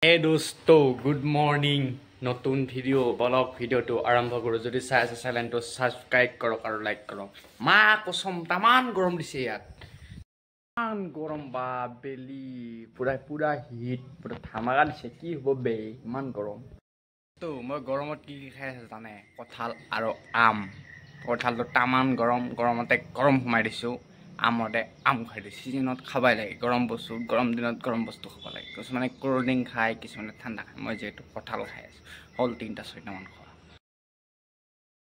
Hey dosto, good morning. নতুন video blog ভিডিওটো আৰম্ভ কৰো যদি চাই আছে চ্যানেলটো সাবস্ক্ৰাইব কৰক আৰু লাইক কৰক মা কসম তামান গৰম দিছে ইয়াত তামান গৰম বা বেলি পুৰা হিট পুৰা ধামাকা দিছে কি হ'ব বে ইমান গৰম তো মই গৰমত কি খাই আছে জানে কঁঠাল আৰু আম কঁঠালটো তামান গৰমতে গৰম সোমাই দিছো আমতে আম খাই দিছো সিজনত খাবাই লাগে গৰম বস্তু গৰম দিনত গৰম বস্তু খাব লাগে কিছুমানে কোল্ড ড্ৰিংক খায় কিছুমানে ঠাণ্ডা খায় মই যেহেতু কঁঠাল খাই আছো হল 3-4টা মান খোৱা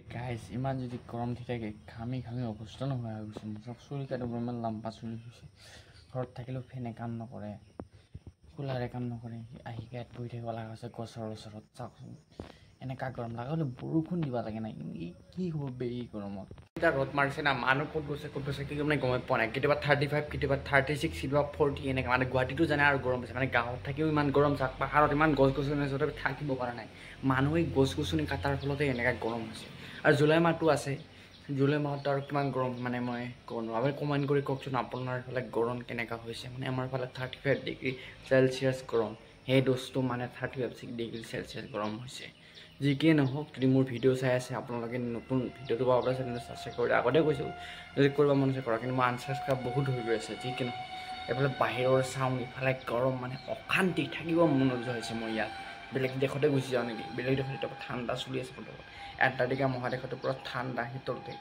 গাইজ ইমান যদি গৰম দি থাকে ঘামি অৱস্থা নোহোৱা হৈ গৈছে মোৰ চুলি কাটিব ইমান লম্বা চুলি হৈছে ঘৰত থাকিলেও ফেনে কাম নকৰে কুলাৰে কাম নকৰে আহি গাত বহি থাকিব লগা হৈছে গছৰ ওচৰত চাওকচোন এনেকা গৰম লাগে বৰষুণ দিব লাগে নাই কি হ'ব বে এই গৰমত এতিয়া ৰ'দ মাৰিছে না মানুহ ক'ত গৈছে কি মানে গমে পোৱা নাই কেতিয়াবা 35 কেতিয়াবা 36 কেতিয়াবা 40 এনেকা মানে গুৱাহাটীতো জানে আৰু গৰম আছে মানে গাঁৱত থাকিও ইমান গৰম চাক পাহাৰত ইমান গছ গছনি আছে তথাপি থাকিব পৰা নাই মানুহে গছ গছনি কাটাৰ ফলতে এনেকা গৰম হৈছে আৰু জুলাই মাহটো আছে জুলাই মাহত আৰু কিমান গৰম মানে মই ক'ব নোৱাৰোঁ আপুনি কমেণ্ট কৰি কওকচোন আপোনাৰ ফালে গৰম কেনেকা হৈছে মানে আমাৰ ফালে 35 ডিগ্ৰী চেলচিয়াছ গৰম সেই দোষটো মানে 35 ডিগ্ৰী চেলচিয়াছ গৰম হৈছে যি কি নহওক যদি মোৰ ভিডিঅ' চাই আছে আপোনালোকে নতুন ভিডিঅ'টো পাবলৈ চেনেলটো ছাবস্ক্ৰাইব কৰি আগতে কৈছোঁ যদি কৰিব মন আছে কৰা কিন্তু মই আনছাবস্ক্ৰাইব বহুত হৈ গৈ আছে যি কি নহওক এইফালে বাহিৰৰ চাউণ্ড ইফালে গৰম মানে অশান্তি থাকিব মন নোযোৱা হৈছে মই ইয়াত বেলেগ দেশতে গুচি যাওঁ নেকি বেলেগ দেশত এতিয়া ঠাণ্ডা চলি আছে বৰ্তমান এণ্টাৰ্কটিকা মহাদেশতো পুৰা ঠাণ্ডা শীতল দেশ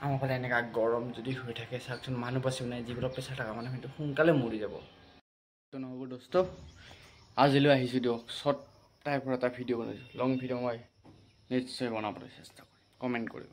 আমাৰ ফালে এনেকুৱা গৰম যদি হৈ থাকে চাওকচোন মানুহ বাচিব নাই যিবিলাক প্ৰেছাৰ থকা মানুহ সেইটো সোনকালে মৰি যাব নহ'ব দোস্ত আজিলৈ আহিছোঁ দিয়ক শ্বৰ্ট টাইপৰ এটা ভিডিঅ' বনাইছোঁ লং ভিডিঅ' মই নিশ্চয় বনাবলৈ চেষ্টা কৰিম কমেণ্ট কৰিব